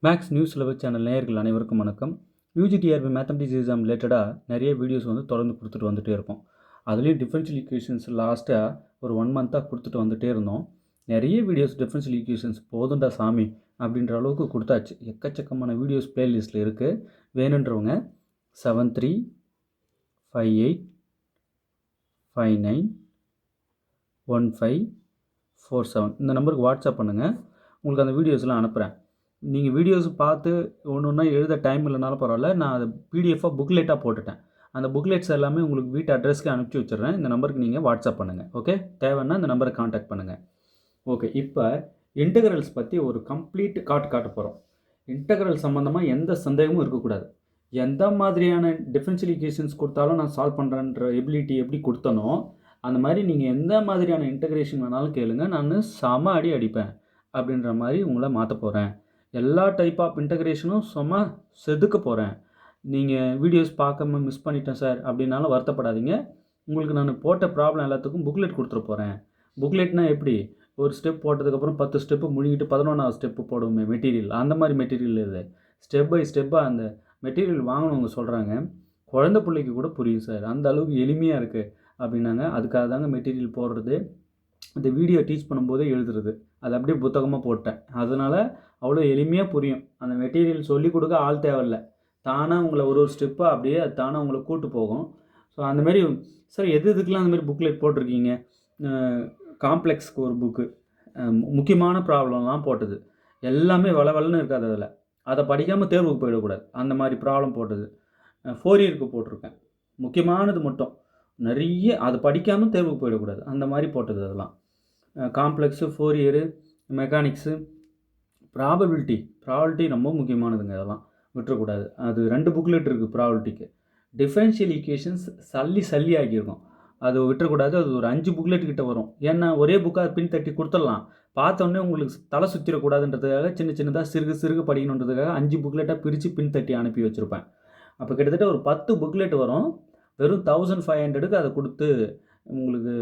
Maths news syllabus channel நேயர்கள் அனைவருக்கும் வணக்கம். யூஜிடிஆர்பி மேத்தமெட்டிக்ஸ் எக்ஸாம் ரிலேட்டடாக நிறைய வீடியோஸ் தொடர்ந்து கொடுத்துட்டு வந்துகிட்டே இருப்போம். அதுலேயும் டிஃபரன்ஷியல் ஈக்குவேஷன்ஸ் லாஸ்ட்டாக ஒரு 1 மந்த்தாக கொடுத்துட்டு வந்துகிட்டே இருந்தோம். நிறைய வீடியோஸ் டிஃபரன்ஷியல் ஈக்குவேஷன்ஸ் போதுண்டா சாமி அப்படின்ற அளவுக்கு கொடுத்தாச்சு. எக்கச்சக்கமான வீடியோஸ் ப்ளேலிஸ்ட்டில் இருக்குது. வேணுன்றவங்க 7358591547 இந்த நம்பருக்கு வாட்ஸ்அப் பண்ணுங்கள். உங்களுக்கு அந்த வீடியோஸ்லாம் அனுப்புகிறேன். நீங்கள் வீடியோஸ் பார்த்து ஒன்று ஒன்றா எழுத டைம் இல்லைனாலும் பரவாயில்ல, நான் அதை பிடிஎஃபாக புக்லெட்டாக போட்டுட்டேன். அந்த புக்லெட்ஸ் எல்லாமே உங்களுக்கு வீட்டு அட்ரஸ்க்கு அனுப்பிச்சி வச்சிடுறேன். இந்த நம்பருக்கு நீங்கள் வாட்ஸ்அப் பண்ணுங்கள். ஓகே, தேவைன்னா இந்த நம்பரை காண்டாக்ட் பண்ணுங்கள். ஓகே, இப்போ இன்டெக்ரல்ஸ் பற்றி ஒரு கம்ப்ளீட் காட்ட போகிறோம். இன்டெக்ரல் சம்மந்தமாக எந்த சந்தேகமும் இருக்கக்கூடாது. எந்த மாதிரியான டிஃபரன்ஷியல் ஈக்குவேஷன்ஸ் கொடுத்தாலும் நான் சால்வ் பண்ணுறேன்ற எபிலிட்டி எப்படி கொடுத்தனோ அந்த மாதிரி நீங்கள் எந்த மாதிரியான இன்டெகிரேஷன் வேணாலும் கேளுங்க, நான் செம அடி அடிப்பேன் அப்படின்ற மாதிரி உங்களை மாற்ற போகிறேன். எல்லா டைப் ஆஃப் இன்டெகிரேஷனும் சும்மா செதுக்க போகிறேன். நீங்கள் வீடியோஸ் பார்க்காம மிஸ் பண்ணிட்டேன் சார் அப்படின்னாலும் வருத்தப்படாதீங்க. உங்களுக்கு நான் போட்ட ப்ராப்ளம் எல்லாத்துக்கும் புக்லெட் கொடுத்துட போகிறேன். புக்லெட்னால் எப்படி, ஒரு ஸ்டெப் போட்டதுக்கப்புறம் 10 ஸ்டெப்பு முடிக்கிட்டு 11வது ஸ்டெப்பு போடுவோமே மெட்டீரியல், அந்த மாதிரி மெட்டீரியல் இது. ஸ்டெப் பை ஸ்டெப்பாக அந்த மெட்டீரியல் வாங்கினவங்க சொல்கிறாங்க, குழந்தை பிள்ளைக்கு கூட புரியும் சார், அந்த அளவுக்கு எளிமையாக இருக்குது அப்படின்னாங்க. அதுக்காக தாங்க மெட்டீரியல் போடுறது. இந்த வீடியோ டீச் பண்ணும்போதே எழுதுறது, அது அப்படியே புத்தகமாக போட்டேன். அதனால் அவ்வளோ எளிமையாக புரியும். அந்த மெட்டீரியல் சொல்லிக் கொடுக்க ஆள் தேவையில்லை, தானாக உங்களை ஒரு ஸ்டெப்பாக அப்படியே அது தானாக உங்களை கூட்டு போகும். ஸோ அந்தமாரி சார் எதுக்கெலாம் அந்தமாரி புக்லெட் போட்டிருக்கீங்க? காம்ப்ளெக்ஸ்க்கு ஒரு புக்கு, முக்கியமான ப்ராப்ளம்லாம் போட்டது, எல்லாமே வளவலன்னு இருக்காது. அதில் அதை படிக்காமல் தேர்வுக்கு போயிடக்கூடாது, அந்த மாதிரி ப்ராப்ளம் போட்டது. 4 இயருக்கு போட்டிருக்கேன், முக்கியமானது மட்டும் நிறைய, அதை படிக்காமல் தேர்வுக்கு போயிடக்கூடாது, அந்த மாதிரி போட்டது. அதெல்லாம் காம்ப்ளெக்ஸு, 4 இயரு, மெக்கானிக்ஸு, ப்ராபபிலிட்டி ரொம்ப முக்கியமானதுங்க. அதெல்லாம் விட்டுறக்கூடாது. அது 2 புக்லெட் இருக்குது ப்ராபபிலிட்டிக்கு. டிஃபரன்ஷியல் ஈக்குவேஷன்ஸ் சல்லி ஆகியிருக்கும், அது விட்டுறக்கூடாது. அது ஒரு 5 புக்லெட் கிட்ட வரும். ஏன்னா ஒரே புக்காக பின் தட்டி கொடுத்துடலாம். பார்த்தோன்னே உங்களுக்கு தலை சுற்றிடக்கூடாதுன்றதுக்காக சின்னதாக சிறுகு படிக்கணுன்றதுக்காக 5 புக்லெட்டாக பிரித்து பின் தட்டி அனுப்பி வச்சுருப்பேன். அப்போ கிட்டத்தட்ட ஒரு 10 புக்லெட் வரும். வெறும் 1500க்கு அதை கொடுத்து உங்களுக்கு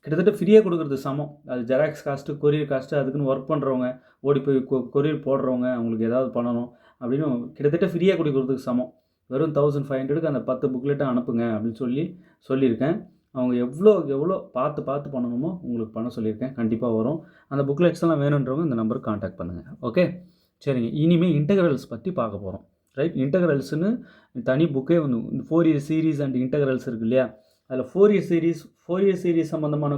கிட்டத்தட்ட ஃப்ரீயாக கொடுக்குறது சமம். அது ஜெராக்ஸ் காஸ்ட்டு, கொரியர் காஸ்ட்டு, அதுக்குன்னு ஒர்க் பண்ணுறவங்க, ஓடி போய் கொரியர் போடுறவங்க, அவங்களுக்கு ஏதாவது பண்ணணும் அப்படின்னு கிட்டத்தட்ட ஃப்ரீயாக கொடுக்குறதுக்கு சமம். வெறும் 1500க்கு அந்த 10 புக்லெட்டாக அனுப்புங்க அப்படின்னு சொல்லியிருக்கேன். அவங்க எவ்வளோ பார்த்து பண்ணணுமோ உங்களுக்கு பண்ண சொல்லியிருக்கேன். கண்டிப்பாக வரும். அந்த புக்லெட்ஸ்லாம் வேணுன்றவங்க இந்த நம்பருக்கு காண்டாக்ட் பண்ணுங்கள். ஓகே, சரிங்க. இனிமேல் இன்டெக்ரல்ஸ் பற்றி பார்க்க போகிறோம். ரைட், இன்டெக்ரல்ஸ்னு தனி புக்கே 4 இயர் சீரீஸ் அண்ட் இன்டெக்ரல்ஸ் இருக்குது இல்லையா? அதில் 4 இயர் சீரீஸ் சம்மந்தமான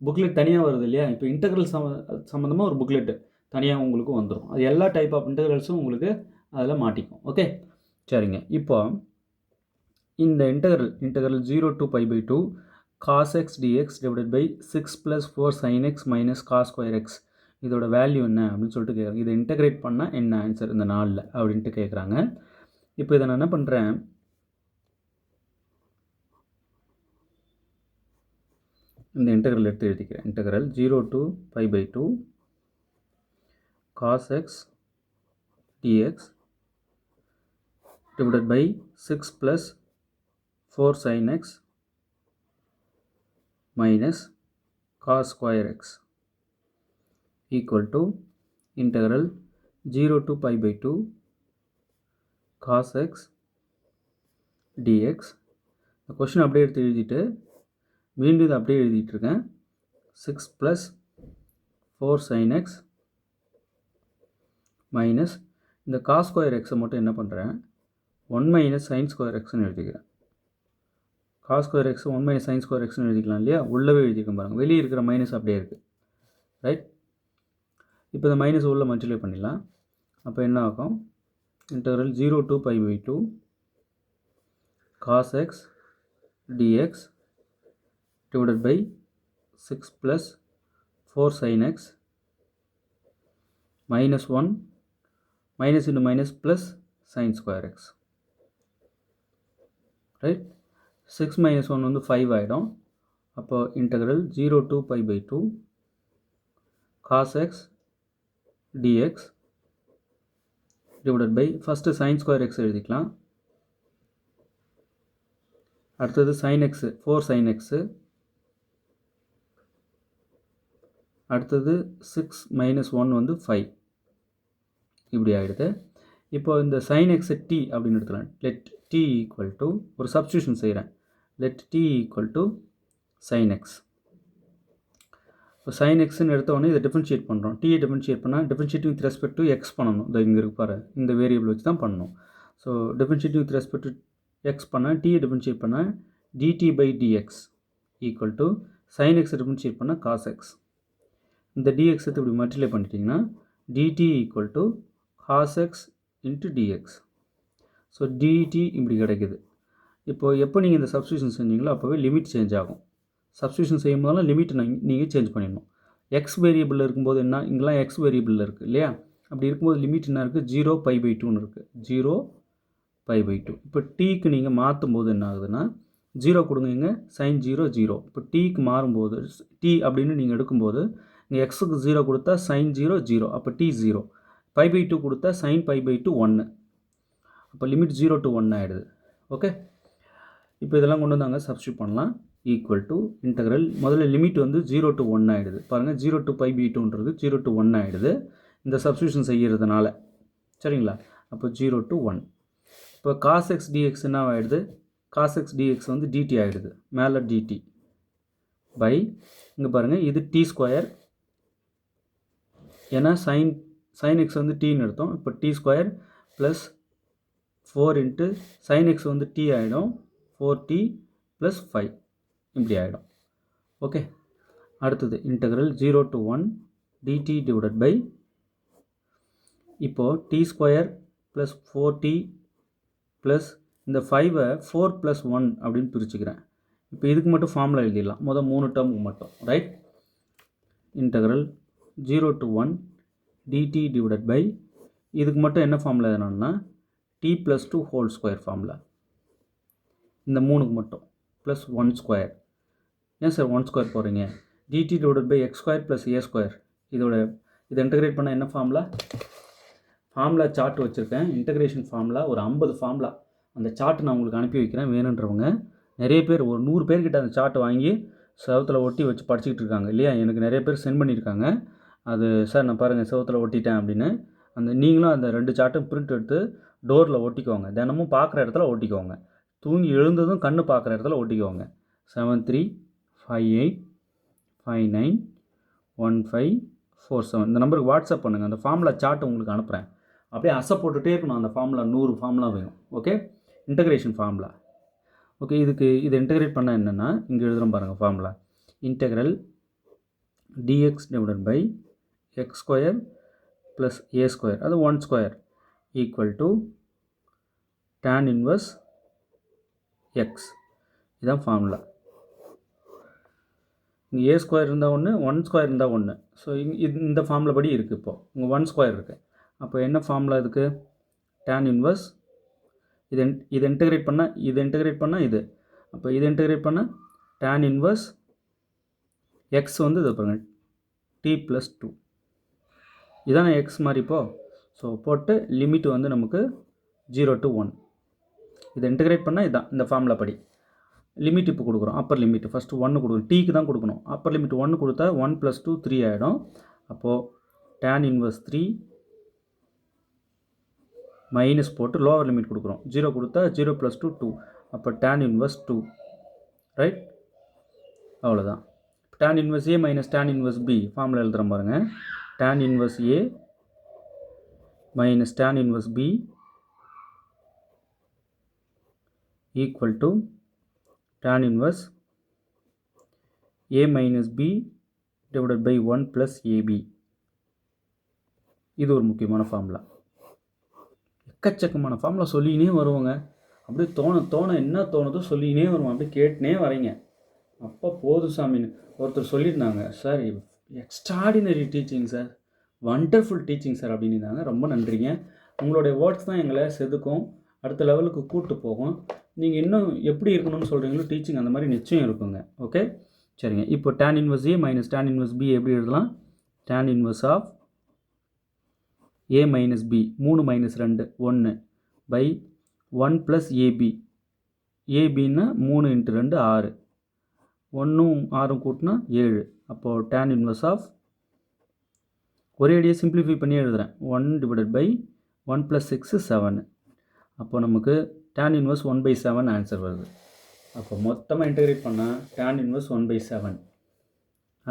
புக்லெட் தனியாக வருது இல்லையா? இப்போ இன்டெக்ரல் சம்மந்தமாக ஒரு புக்லெட்டு தனியாக உங்களுக்கு வந்துடும். அது எல்லா டைப் ஆஃப் இன்டெக்ரல்ஸும் உங்களுக்கு அதில் மாட்டிக்கும். ஓகே, சரிங்க. இப்போ இந்த integral 0 to π/2 cos x dx divided by 6 + 4 sin x minus cos square x, இதோட வேல்யூ என்ன அப்படின்னு சொல்லிட்டு கேட்குறாங்க. இதை இன்டெகிரேட் பண்ணால் என்ன ஆன்சர் இந்த 4ல் அப்படின்ட்டு கேட்குறாங்க. இப்போ இதை நான் என்ன பண்ணுறேன், இந்த இன்டெக்ரல் எடுத்து எழுதிக்கிறேன். Integral 0 to π/2 cos x dx divided by 6 + 4 sin x minus cos square x equal to integral 0 to π/2 cos x dx. இந்த கொஷின் அப்படியே எடுத்து எழுதிட்டு மீண்டும் இதை அப்படியே எழுதிட்டுருக்கேன். 6 + 4 sin x மைனஸ் இந்த cos square x மட்டும் என்ன பண்ணுறேன், 1 - sin square xன்னு எழுதிக்கிறேன். cos square x 1 - sin square xன்னு எழுதிக்கலாம் இல்லையா? உள்ளவே எழுதிக்க பாருங்கள், வெளியே இருக்கிற மைனஸ் அப்படியே இருக்குது. ரைட், இப்போ இந்த மைனஸ் உள்ள மல்டிப்ளை பண்ணிடலாம். அப்போ என்ன ஆகும், integral 0 to π/2 cos x dx divided by 6 + 4 sin x minus 1 minus into minus plus sin square x. Right, 6 - 1 5 ஆகிடும். அப்போ integral 0 to π/2 cos x dx divided by, first sin square x எழுதிக்கலாம், அடுத்தது sin x 4 sin x, அடுத்தது 6 - 1 5. இப்படி ஆகிடுது. இப்போ இந்த sin x t அப்படின்னு எடுத்துக்கலாம். let t equal to ஒரு சப்ஸ்டியூஷன் செய்கிறேன். let t equal to sin x. இப்போ sin xன்னு எடுத்தோடனே இதை டிஃபரன்ஷியேட் பண்ணுறோம். t டிஃபரன்ஷியேட் பண்ணால் differentiate with respect to X பண்ணணும். இதை இங்கே இருக்கு பாரு, இந்த வேரியபிள் வச்சு தான் பண்ணணும். So differentiate with respect to X பண்ணால் t டிஃபரன்ஷியேட் பண்ணால் dt by dx equal to sin x differentiate பண்ணால் cos x. இந்த dx இப்படி மல்டிப்ளை பண்ணிட்டீங்கன்னா dt equal to cos x into dx. So dt இப்படி கிடைக்குது. இப்போது எப்போ நீங்கள் இந்த சப்ஸ்டியூஷன் செஞ்சீங்களோ அப்போவே லிமிட் சேஞ்ச் ஆகும். சப்ஸ்டியூஷன் செய்யும் போதெல்லாம் லிமிட் நீங்கள் சேஞ்ச் பண்ணிடணும். எக்ஸ் வேரியபிளில் இருக்கும்போது என்ன, இங்கெல்லாம் எக்ஸ் வேரியபிளில் இருக்குது இல்லையா, அப்படி இருக்கும்போது லிமிட் என்ன இருக்குது, 0π/2ன்னு இருக்குது. 0π/2. இப்போ டீக்கு நீங்கள் மாற்றும் போது என்ன ஆகுதுன்னா 0 கொடுங்க, இங்கே sin 0 0. இப்போ டீக்கு மாறும்போது டி அப்படின்னு நீங்கள் எடுக்கும்போது இங்கே எக்ஸுக்கு 0 கொடுத்தா sin 0 0, அப்போ t 0. π/2 கொடுத்தா sin π/2 1. அப்போ லிமிட் 0 to 1 ஆகிடுது. ஓகே, இப்போ இதெல்லாம் கொண்டு வந்தாங்க சப்ஸ்டியூட் பண்ணலாம். ஈக்குவல் டு இன்டெக்ரல், முதல்ல லிமிட் வந்து 0 to 1 ஆகிடுது பாருங்கள். 0 to π/2ன்றது 0 to 1 ஆகிடுது இந்த சப்ஸ்டியூஷன் செய்கிறதுனால. சரிங்களா, அப்போ 0 to 1. இப்போ cos x dx என்ன ஆகிடுது, cos x dx வந்து dt ஆகிடுது. மேலே dt பை இங்கே பாருங்கள் இது t², ஏன்னா sin x வந்து tன்னு எடுத்தோம். இப்போ t² plus 4 into sin x வந்து t ஆகிடும், 4t ப்ளஸ் 5 இப்படி ஆகிடும். ஓகே, அடுத்தது integral 0 to 1 dt divided by, இப்போது t² ப்ளஸ் 4t ப்ளஸ் இந்த 5ஐ 4 + 1 அப்படின்னு பிரிச்சுக்கிறேன். இப்போ இதுக்கு மட்டும் ஃபார்முலா எழுதிடலாம், மொதல் 3 டேர்முக்கு மட்டும். Right, integral 0 to 1 dt divided by, இதுக்கு மட்டும் என்ன ஃபார்முலா எழுதணும்னா t + 2 ஹோல் ஸ்கொயர் ஃபார்முலா. இந்த 3க்கு மட்டும் ப்ளஸ் 1². ஏன் சார் 1² போகிறீங்க, dt divided by x² plus a². இதை இன்டெகிரேட் பண்ணால் என்ன ஃபார்முலா சார்ட் வச்சுருக்கேன், இன்டெகிரேஷன் ஃபார்முலா ஒரு 50 ஃபார்முலா. அந்த சார்ட் நான் உங்களுக்கு அனுப்பி வைக்கிறேன், வேணுன்றவங்க. நிறைய பேர் ஒரு 100 பேர்கிட்ட அந்த சார்ட்டை வாங்கி செவத்தில் ஒட்டி வச்சு படிச்சுக்கிட்டு இருக்காங்க இல்லையா. எனக்கு நிறைய பேர் சென்ட் பண்ணியிருக்காங்க. அது சார் நான் பாருங்கள் செவத்தில் ஒட்டிட்டேன் அப்படின்னு. நீங்களும் அந்த 2 சார்ட்டும் பிரிண்ட் எடுத்து டோரில் ஒட்டிக்கோங்க, தினமும் பார்க்குற இடத்துல ஒட்டிக்கோங்க. தூங்கி எழுந்ததும் கண்ணு பார்க்குற இடத்துல ஒட்டிக்கோங்க. 7358591547 இந்த நம்பருக்கு வாட்ஸ்அப் பண்ணுங்கள். அந்த ஃபார்முலா சார்ட் உங்களுக்கு அனுப்புகிறேன். அப்படியே அசை போட்டுகிட்டே இருக்கணும் அந்த ஃபார்முலா, 100 ஃபார்முலா வேணும். Okay, integration formula. ஓகே, இதை இன்டெகிரேட் பண்ணால் என்னென்னா இங்கே எழுதுகிறோம் பாருங்கள் formula. Integral dx divided by x² plus a², அது 1² equal to tan inverse x. இதுதான் ஃபார்முலா. இங்கே a² இருந்தால் 1, 1² இருந்தால் 1. ஸோ இந்த ஃபார்முலா படி இருக்குது. இப்போது இங்கே 1² இருக்குது. அப்போ என்ன ஃபார்முலா இதுக்கு, tan இன்வர்ஸ், இதை இன்டெகிரேட் பண்ணால் இது. அப்போ இதை இன்டெகிரேட் பண்ணால் tan இன்வர்ஸ் x வந்து இது பாருங்கள் t + 2. இதான x மாதிரி இப்போது. ஸோ போட்டு லிமிட் வந்து நமக்கு 0 to 1. இதை இன்டெகிரேட் பண்ணால் இதுதான் இந்த ஃபார்முலா படி. லிமிட் இப்போ கொடுக்குறோம், அப்பர் லிமிட் ஃபஸ்ட்டு 1 கொடுக்கணும், டீக்கு தான் கொடுக்கணும். அப்பர் லிமிட் 1 கொடுத்தா 1 + 2 3 ஆகிடும். அப்போது tan இன்வர்ஸ் 3 மைனஸ் போட்டு லோவர் லிமிட் கொடுக்குறோம். 0 கொடுத்தா 0 + 2 2. அப்போ tan இன்வர்ஸ் 2. ரைட், அவ்வளோதான். tan inverse a minus tan inverse b formula எழுதுகிறோம் பாருங்கள். tan inverse a minus tan inverse b equal to tan inverse a minus b divided by 1 + ab. இது ஒரு முக்கியமான ஃபார்முலா. எக்கச்சக்கமான ஃபார்முலா சொல்லினே வருவாங்க. அப்படியே தோண என்ன தோணுதோ சொல்லினே வருவோம், அப்படியே கேட்டுனே வரீங்க. அப்போ போதும் சாமின்னு ஒருத்தர் சொல்லியிருந்தாங்க, sir extraordinary teaching sir, wonderful teaching sir அப்படின்னு இருந்தாங்க. ரொம்ப நன்றிங்க. உங்களுடைய வேர்ட்ஸ் தான் எங்களை செதுக்கும், அடுத்த லெவலுக்கு கூப்பிட்டு போகும். நீங்கள் இன்னும் எப்படி இருக்கணும்னு சொல்கிறீங்களோ டீச்சிங் அந்த மாதிரி நிச்சயம் இருக்குங்க. ஓகே, சரிங்க. இப்போ tan inverse a minus tan inverse b எப்படி எழுதலாம், tan inverse of a minus b 3 - 2 1 by 1 + ab. abன்னா 3 × 2 6, 1 6 கூட்டினா 7. அப்போது tan இன்வர்ஸ் ஆஃப் ஒரே அடியாக சிம்பிளிஃபை பண்ணி எழுதுகிறேன். 1/1 + 6 7. அப்போ நமக்கு tan இன்வர்ஸ் 1/7 ஆன்சர் வருது. அப்போ மொத்தமாக இன்டகிரேட் பண்ணால் tan இன்வர்ஸ் 1/7.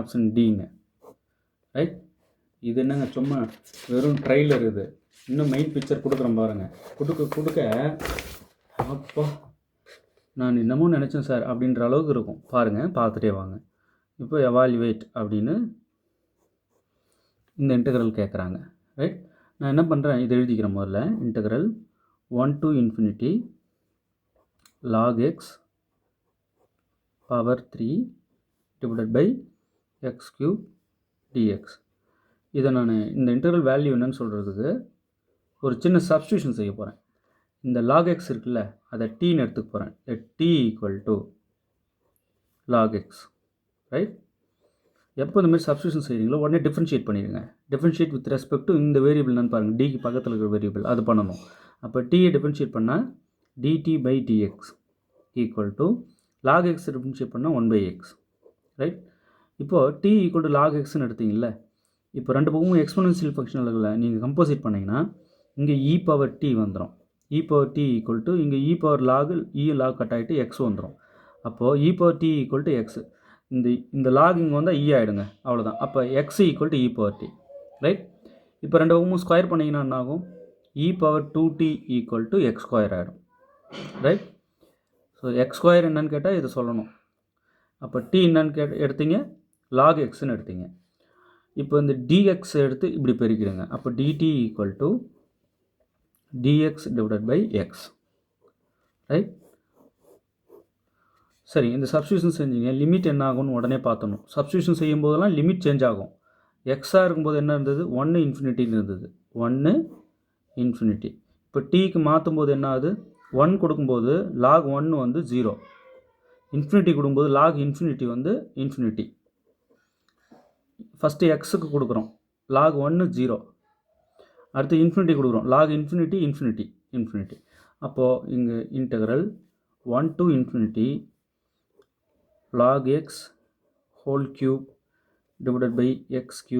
ஆப்ஷன் டிங்க. ரைட். இது என்னங்க சும்மா வெறும் ட்ரைலர் இது. இன்னும் மெயின் பிக்சர் கொடுக்குறேன் பாருங்கள். கொடுக்க அப்பா நான் என்னமோ நினச்சேன் சார் அப்படின்ற அளவுக்கு இருக்கும். பாருங்கள், பார்த்துட்டே வாங்க. இப்போ எவாலுவேட் அப்படின்னு இந்த இன்டெக்ரல் கேட்குறாங்க. ரைட். நான் என்ன பண்ணுறேன், இதை எழுதிக்கிறேன். முதல்ல integral 1 to ∞ log x power 3 divided by x³ dx. இதை நான் இந்த இன்டெக்ரல் வேல்யூ என்னன்னு சொல்கிறதுக்கு ஒரு சின்ன சப்ஸ்டியூஷன் செய்ய போகிறேன். இந்த log x இருக்குல்ல, அதை tன்னு எடுத்துக்க போகிறேன். t = log x. ரைட். எப்போ இந்த மாதிரி சப்ஸ்டியூஷன் செய்கிறீங்களோ உடனே டிஃப்ரென்ஷியேட் பண்ணிடுங்க. டிஃப்ரென்ஷியேட் வித் ரெஸ்பெக்ட் டு இந்த வேரியபிள் என்னன்னு பாருங்கள். டிக்கு பக்கத்தில் இருக்கிற வேரியபிள் அது பண்ணணும். அப்போ டீயை டிஃப்ரென்ஷியேட் பண்ணால் dt/dx = log x டிஃப்ரென்ஷியேட் பண்ணால் 1/x. ரைட். இப்போது t = log xன்னு எடுத்தீங்கல்ல, இப்போ ரெண்டு பக்கமும் எக்ஸ்போனன்ஷியல் ஃபங்க்ஷனில் நீங்கள் கம்போசிட் பண்ணிங்கன்னா இங்கே e⁻t வந்துடும். e⁻t = இங்கே e⁻log log கட் ஆகிட்டு x வந்துடும். அப்போது e⁻t = x. இந்த லாக் இங்கே வந்தால் e ஆகிடுங்க, அவ்வளோதான். அப்போ x = e⁻t. ரைட். இப்போ ரெண்டு பக்கமும் ஸ்கொயர் பண்ணிங்கன்னா என்ன ஆகும், e⁻2t = x² ஆகிடும். ரைட். ஸோ x² என்னன்னு கேட்டால் இதை சொல்லணும். அப்போ t என்னன்னு எடுத்தீங்க, log xன்னு எடுத்தீங்க. இப்போ இந்த dx எடுத்து இப்படி பெருக்கிடுங்க. அப்போ dt = dx/x. ரைட். சரி, இந்த சப்ஸ்டியூஷன் செஞ்சீங்க. லிமிட் என்ன ஆகும்னு உடனே பார்த்தணும். சப்ஸ்டியூஷன் செய்யும் போதெல்லாம் லிமிட் சேஞ்ச் ஆகும். எக்ஸாக இருக்கும்போது என்ன இருந்தது, 1 ∞ இருந்தது. 1 ∞. இப்போ டீக்கு மாற்றும் போது என்ன ஆகுது, 1 கொடுக்கும்போது log 1 வந்து 0, இன்ஃபினிட்டி கொடுக்கும்போது log ∞ வந்து ∞. ஃபஸ்ட்டு எக்ஸுக்கு கொடுக்குறோம், log 1 0. அடுத்து இன்ஃபினிட்டி கொடுக்குறோம், log ∞. அப்போது இங்கே integral 1 to ∞ log x whole cube divided by x³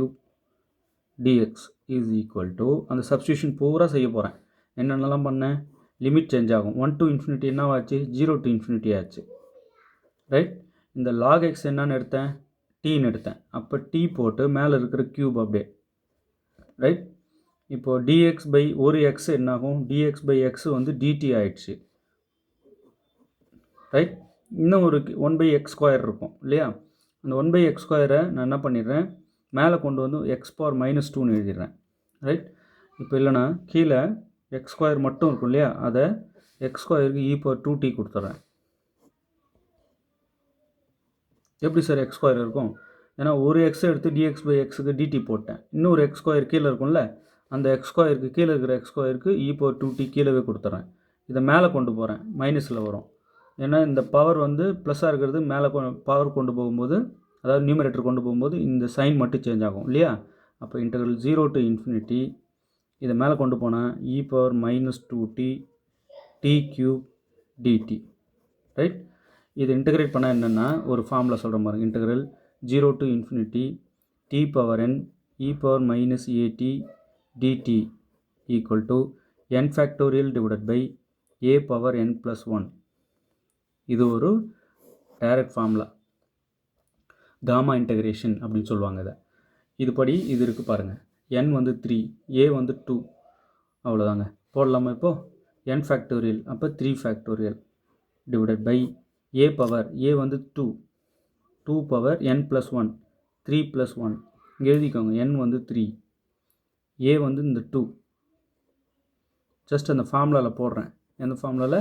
dx is equal to, அந்த சப்ஸ்டியூஷன் பூரா செய்ய போகிறேன். என்னென்னலாம் பண்ணேன், லிமிட் சேஞ்ச் ஆகும். 1 to ∞ என்னவாச்சு, 0 to ∞ ஆச்சு. ரைட். இந்த log x என்னன்னு எடுத்தேன், tன்னு எடுத்தேன். அப்போ t போட்டு மேலே இருக்கிற க்யூப் அப்படியே. ரைட். இப்போது dx/ ஒரு x என்னாகும், dx/x வந்து dt ஆயிடுச்சு. ரைட். இன்னும் ஒரு 1/x² இருக்கும் இல்லையா, அந்த 1/x² நான் என்ன பண்ணிடுறேன், மேலே கொண்டு வந்து x⁻−2ன்னு எழுதிடுறேன். ரைட். இப்போ இல்லைனா கீழே x² மட்டும் இருக்கும் இல்லையா, அதை x² e⁻2t கொடுத்துட்றேன். எப்படி சார் x² இருக்கும், ஏன்னா ஒரு x எடுத்து dx/xக்கு dt போட்டேன். இன்னொரு x² கீழே இருக்கும்ல, அந்த x² கீழே இருக்கிற x² e⁻2t கீழே கொடுத்துட்றேன். இதை மேலே கொண்டு போகிறேன், மைனஸில் வரும். ஏன்னா இந்த பவர் வந்து ப்ளஸ்ஸாக இருக்கிறது மேலே பவர் கொண்டு போகும்போது, அதாவது நியூமரேட்டர் கொண்டு போகும்போது இந்த சைன் மட்டும் சேஞ்ச் ஆகும் இல்லையா. அப்போ இன்டெக்ரல் 0 to ∞, இதை மேலே கொண்டு போனால் e⁻−2t t³ dt. ரைட். இது இன்டெகிரேட் பண்ணால் என்னென்னா ஒரு ஃபார்முலா சொல்கிற மாதிரி, integral 0 to ∞ t⁻n e⁻−at dt = n⁴ divided by a⁻n+1. இது ஒரு டைரக்ட் ஃபார்முலா, காமா இன்டெகிரேஷன் அப்படின்னு சொல்லுவாங்க இதை. இதுபடி இது இருக்குது பாருங்கள். n வந்து 3, a வந்து 2, அவ்வளோதாங்க. போடலாமா இப்போது, n⁴, அப்போ 3 divided by a வந்து 2, 2n+1, 3+1. இங்கே எழுதிக்கோங்க, n வந்து 3, a வந்து இந்த 2. ஜஸ்ட் அந்த ஃபார்முலாவில் போடுறேன். எந்த ஃபார்முலாவில்,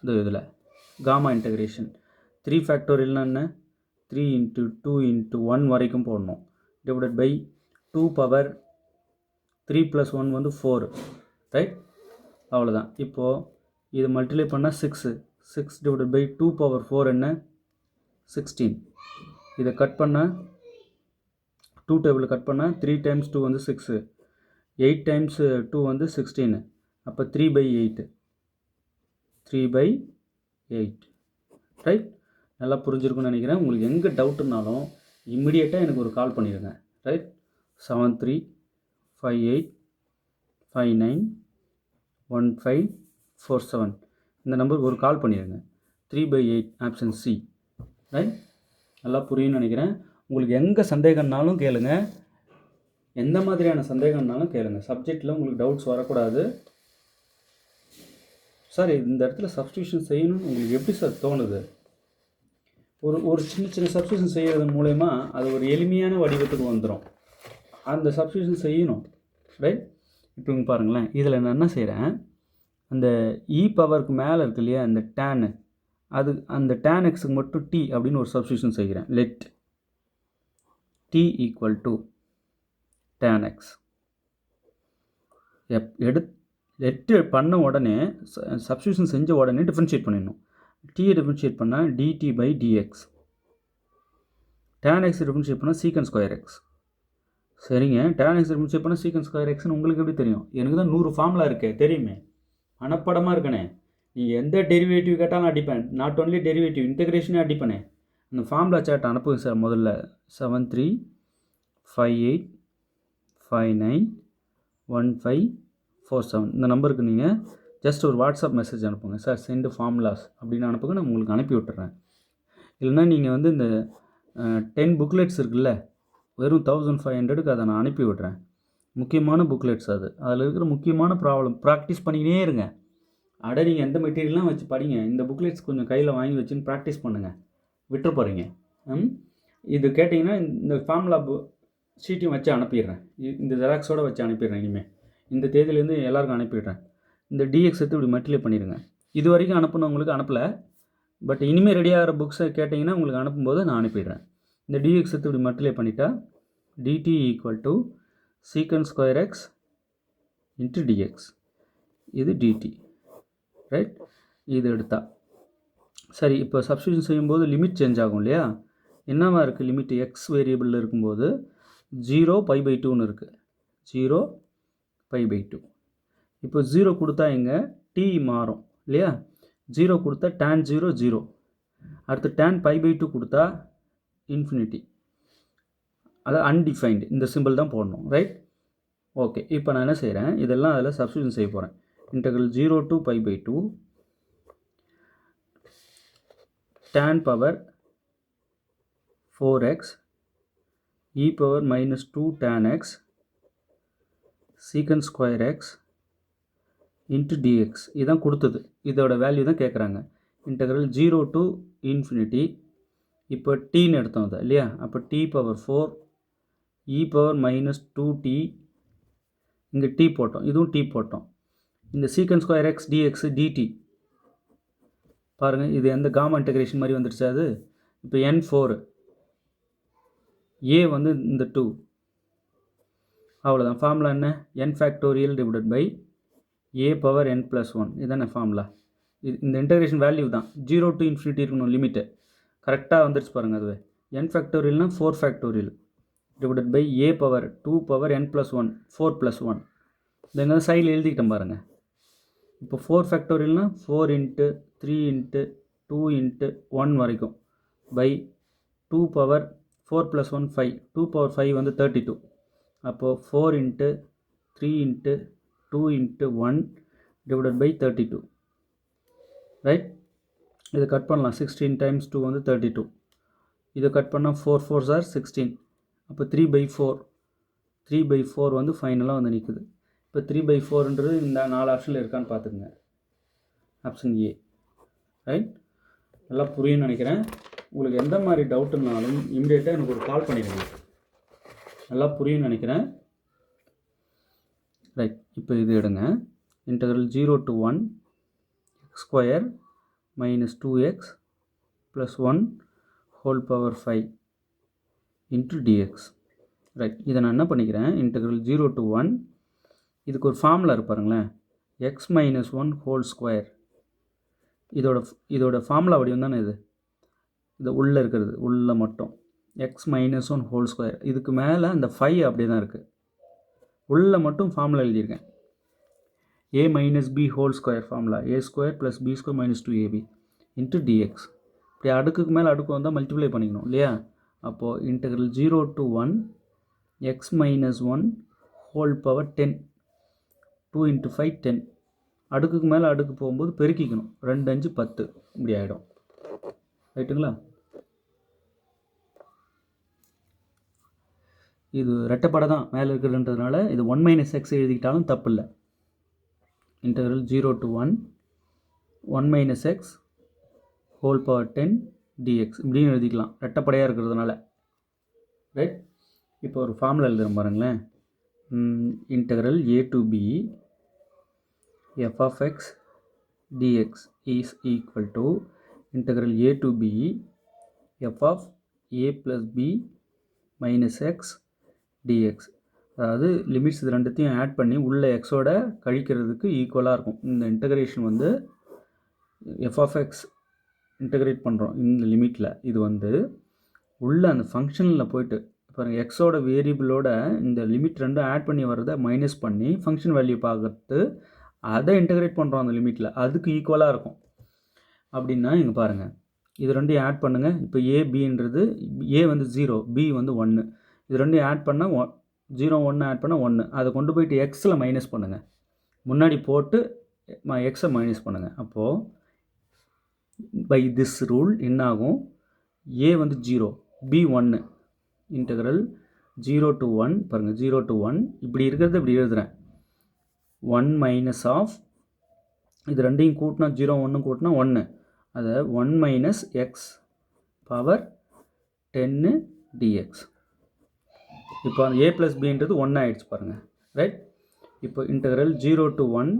இந்த இதில் காமா இன்டெகிரேஷன். 3 என்ன, 3 × 2 × 1 வரைக்கும் போடணும். டிவைடட் பை 2 3+1 வந்து 4. ரைட். அவ்வளோதான். இப்போது இது மல்டிப்ளை பண்ணால் 6 divided by 2⁴ என்ன, 16. இதை கட் பண்ணால் 2 டேபிள் கட் பண்ணால் 3 × 2 வந்து 6, 8 × 2 வந்து 16. அப்போ 3/8. ரைட். நல்லா புரிஞ்சிருக்குன்னு நினைக்கிறேன். உங்களுக்கு எங்கே டவுட்டுனாலும் இம்மிடியேட்டாக எனக்கு ஒரு கால் பண்ணிடுங்க. ரைட். 73 58591547 இந்த நம்பருக்கு ஒரு கால் பண்ணிடுங்க. 3/8 ஆப்ஷன் சி. ரைட், நல்லா புரியும்னு நினைக்கிறேன். உங்களுக்கு எங்கே சந்தேகம்னாலும் கேளுங்க, எந்த மாதிரியான சந்தேகம்னாலும் கேளுங்க. சப்ஜெக்டில் உங்களுக்கு டவுட்ஸ் வரக்கூடாது. சார் இந்த இடத்துல சப்ஸ்டியூஷன் செய்யணும்னு உங்களுக்கு எப்படி சார் தோணுது? ஒரு சின்ன சின்ன சப்ஸ்டியூஷன் செய்கிறது மூலயமா அது ஒரு எளிமையான வடிவத்துக்கு வந்துடும். அந்த சப்ஸ்டியூஷன் செய்யணும். ரைட், இப்போ இங்கே பாருங்களேன், இதில் நான் என்ன செய்கிறேன், அந்த பவருக்கு மேலே இருக்கு இல்லையா அந்த டேனு, அது அந்த tan xக்கு மட்டும் t அப்படின்னு ஒரு சப்ஸ்டியூஷன் செய்கிறேன். Let t equal to tan x. Laddu பண்ண உடனே சப்ஸ்டியூஷன் செஞ்ச உடனே டிஃப்ரென்ஷியேட் பண்ணிடணும். டீயை டிஃப்ரென்ஷியேட் பண்ணால் dt/dx, tan x டிஃப்ரென்ஷியேட் பண்ணால் secant ஸ்கொயர் x. சரிங்க, tan x டிஃப்ரென்ஷியேட் பண்ணால் secant ஸ்கொயர் xன்னு உங்களுக்கு எப்படி தெரியும்? எனக்கு தான் 100 ஃபார்முலா இருக்கே, தெரியுமே, மனப்படமாக இருக்கனே. நீங்கள் எந்த டெரிவேட்டிவ் கேட்டாலும் அடிப்பேன். நாட் ஒன்லி டெரிவேட்டிவ், இன்டெகிரேஷனே அடிப்பேனே. அந்த ஃபார்முலா சார்ட் அனுப்புங்க சார். முதல்ல 7358591547 இந்த நம்பருக்கு நீங்கள் ஜஸ்ட் ஒரு வாட்ஸ்அப் மெசேஜ் அனுப்புங்க. சார் சென்ட் ஃபார்முலாஸ் அப்படின்னு அனுப்புங்க, நான் உங்களுக்கு அனுப்பி விட்டுறேன். இல்லைனா நீங்கள் வந்து இந்த 10 புக்லெட்ஸ் இருக்குல்ல, வெறும் 1500க்கு அதை நான் அனுப்பி விட்றேன். முக்கியமான புக்லெட்ஸ் அது. அதில் இருக்கிற முக்கியமான ப்ராப்ளம் ப்ராக்டிஸ் பண்ணிக்கினே இருங்க. நீங்கள் எந்த மெட்டீரியல்லாம் வச்சு படிங்க, இந்த புக்லெட்ஸ் கொஞ்சம் கையில் வாங்கி வச்சுன்னு ப்ராக்டிஸ் பண்ணுங்கள். விட்டுற போகிறீங்க. இது கேட்டிங்கன்னா இந்த ஃபார்முலா ஷீட்டையும் வச்சு அனுப்பிடுறேன். இந்த ஜெராக்ஸோடு வச்சு அனுப்பிடுறேன். இனிமேல் இந்த தேதியிலேருந்து எல்லாருக்கும் அனுப்பிடுறேன். இந்த டிஎக்ஸ் எடுத்து இப்படி மல்டிப்ளை பண்ணிடுங்க. இது வரைக்கும் அனுப்புனவங்களுக்கு அனுப்பலை, பட் இனிமேல் ரெடியாகிற புக்ஸை கேட்டிங்கன்னா உங்களுக்கு அனுப்பும்போது நான் அனுப்பிடுறேன். இந்த டிஎக்ஸ் எடுத்து இப்படி மல்டிப்ளை பண்ணிட்டா dt equal to secant square x into dx. இது dt. ரைட், இது எடுத்தா சரி. இப்போ சப்ஸ்டியூஷன் செய்யும்போது லிமிட் சேஞ்ச் ஆகும் இல்லையா? என்னவா இருக்குது லிமிட்? எக்ஸ் வேரியபிளில் இருக்கும்போது 0π/2ன்னு இருக்குது. 0π/2. இப்போ 0 கொடுத்தா இங்கே t மாறும் இல்லையா? 0 கொடுத்தா tan 0 0. அடுத்து tan π/2 கொடுத்தா இன்ஃபினிட்டி. அதாவது அன்டிஃபைன்டு, இந்த சிம்பிள் தான் போடணும். Right, okay. இப்போ நான் என்ன செய்கிறேன், இதெல்லாம் அதில் சப்ஸ்டியூஷன் செய்ய போகிறேன். Integral 0 to π/2 tan power 4x e power -2 tan x secant square x into dx. இதுதான் கொடுத்தது, இதோட வேல்யூ தான் கேட்குறாங்க. Integral 0 to infinity. இப்போ டீன்னு எடுத்தோம் அதை இல்லையா? அப்போ t power 4 e power -2t, இங்கே t போட்டோம், இதுவும் t போட்டோம். இந்த secant square x dx dt பாருங்கள், இது எந்த காமா இன்டெகிரேஷன் மாதிரி வந்துடுச்சு அது. இப்போ n4 a வந்து இந்த 2, அவ்வளோதான். ஃபார்முலா என்ன? n factorial divided by a power n + 1. இதுதானே ஃபார்முலா. இந்த இன்டெகிரேஷன் வேல்யூ தான். 0 to இன்ஃபினிட்டி இருக்கணும் லிமிட்டு. கரெக்டாக வந்துடுச்சு பாருங்கள். அதுவே n ஃபேக்டோரியல்னால் 4 factorial divided by a power 2 power n + 1 4 + 1. இந்த எங்கே சைடில் எழுதிக்கிட்டேன் பாருங்கள். இப்போ 4 ஃபேக்டோரியல்னால் 4 இன்ட்டு 3 இன்ட்டு 2 இன்ட்டு 1 வரைக்கும் பை 2 பவர் 4 + 1 5. 2 பவர் 5 வந்து 32. அப்போது 4 into 3 into 2 into 1 divided by 32. Right, இதை கட் பண்ணலாம். 16 டைம்ஸ் 2 வந்து 32. இதை கட் பண்ணால் 4 4s are 16. அப்போ 3/4. 3/4 வந்து ஃபைனலாக வந்து நிற்குது. இப்போ 3/4ன்றது இந்த 4 ஆப்ஷனில் இருக்கான்னு பார்த்துக்குங்க. Option A. ரைட், நல்லா புரியும்னு நினைக்கிறேன். உங்களுக்கு எந்த மாதிரி டவுட்டுனாலும் இம்மிடியேட்டாக எனக்கு ஒரு கால் பண்ணிடுங்க. நல்லா புரியும்னு நினைக்கிறேன். ரைட், இப்போ இது எடுங்க. Integral 0 to 1 x square -2x + 1 whole power 5 into dx. Right, இதை நான் என்ன பண்ணிக்கிறேன், இன்டெக்ரல் 0 to 1, இதுக்கு ஒரு ஃபார்முலா இருப்பாருங்களேன், x - 1 ஹோல் ஸ்கொயர். இதோட ஃபார்முலா வடிவம் தானே இது. இது உள்ளே இருக்கிறது, உள்ளே மட்டும் x - 1 ஹோல் ஸ்கொயர். இதுக்கு மேலே அந்த 5 அப்படியே தான் இருக்குது. உள்ளே மட்டும் ஃபார்முலா எழுதியிருக்கேன். a - b whole square formula a² + b² - 2ab into dx. இப்படி அடுக்குக்கு மேலே அடுக்கு வந்தால் மல்டிப்ளை பண்ணிக்கணும் இல்லையா? அப்போது integral 0 to 1 x - 1 whole power 10. 2 × 5 10. அடுக்குக்கு மேலே அடுக்கு போகும்போது பெருக்கிக்கணும். 2 5 10 இப்படி ஆகிடும். ரைட்டுங்களா? இது ரெட்டைப்படை தான் மேலே இருக்கிறதுன்றதுனால இது 1 - x எழுதிக்கிட்டாலும் தப்பு இல்லை. Integral 0 to 1 x whole power 10 dx இப்படின்னு எழுதிக்கலாம் ரெட்டைப்படையாக இருக்கிறதுனால. ரைட். இப்போ ஒரு ஃபார்முலா எழுதுகிறேன் பாருங்களேன். Integral a to b f of x dx is equal to integral a to b f of a plus b minus x dx. அதாவது limits இது ரெண்டுத்தையும் ஆட் பண்ணி உள்ள எக்ஸோட கழிக்கிறதுக்கு ஈக்குவலாக இருக்கும். இந்த இன்டகிரேஷன் வந்து எஃப் ஆஃப் எக்ஸ் இன்டகிரேட் பண்ணுறோம் இந்த லிமிட்டில். இது வந்து உள்ள அந்த ஃபங்க்ஷனில் போய்ட்டு பாருங்கள் எக்ஸோட வேரியபிளோட இந்த லிமிட் ரெண்டும் ஆட் பண்ணி வர்றதை மைனஸ் பண்ணி ஃபங்க்ஷன் வேல்யூ பார்க்கறது அதை இன்டகிரேட் பண்ணுறோம் அந்த லிமிட்டில். அதுக்கு ஈக்குவலாக இருக்கும். அப்படின்னா இங்கே பாருங்கள் இது ரெண்டையும் ஆட் பண்ணுங்கள். இப்போ ஏபின்றது ஏ வந்து 0, பி வந்து 1. இது ரெண்டையும் ஆட் பண்ணால் 0 1 ஆட் பண்ணால் 1. அதை கொண்டு போய்ட்டு எக்ஸில் மைனஸ் பண்ணுங்கள். முன்னாடி போட்டு எக்ஸை மைனஸ் பண்ணுங்கள். அப்போது பை திஸ் ரூல் என்ன ஆகும்? ஏ வந்து 0, பி 1. இன்டெக்ரல் 0 to 1 பாருங்கள் 0 to 1 இப்படி இருக்கிறது இப்படி எழுதுகிறேன். 1 மைனஸ் ஆஃப் இது ரெண்டையும் கூட்டினா 0 1 கூட்டினா 1. அதை 1 மைனஸ் எக்ஸ் பவர் 10 dx. இப்போ அந்த a ப்ளஸ் பின்றது 1 ஆகிடுச்சு பாருங்கள். ரைட். இப்போ இன்டெக்ரல் 0 to 1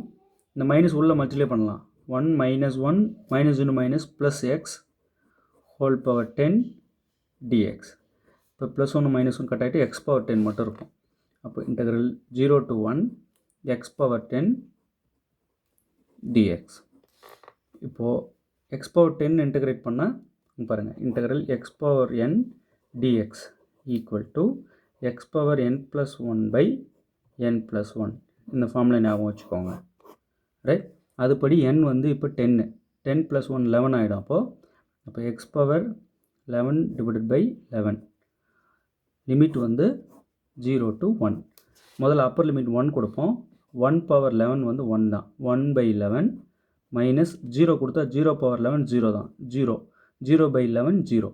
இந்த மைனஸ் உள்ள மல்டிப்ளை பண்ணலாம். 1 minus 1 minus 1 minus plus x whole power 10 dx. இப்போ ப்ளஸ் 1 மைனஸ் 1 கட் ஆகிட்டு எக்ஸ் பவர் 10 மட்டும் இருக்கும். அப்போ integral 0 to 1 x power 10 dx. இப்போது எக்ஸ் பவர் 10 இன்டெகிரேட் பண்ணால் பாருங்கள் integral x power n dx equal to x power n + 1 by n + 1. இந்த formula ஞாபகம் வச்சுக்கோங்க. ரைட். அதுபடி n வந்து இப்போ 10 + 1 11 ஆகிடும். அப்போ x power 11 divided by 11. Limit வந்து 0 to 1. முதல்ல அப்பர் லிமிட் 1 கொடுப்போம். 1 பவர் 11 வந்து 1 தான். 1 பை 11 மைனஸ் 0 கொடுத்தா 0 பவர் 11 0 தான். 0 பை 11 0.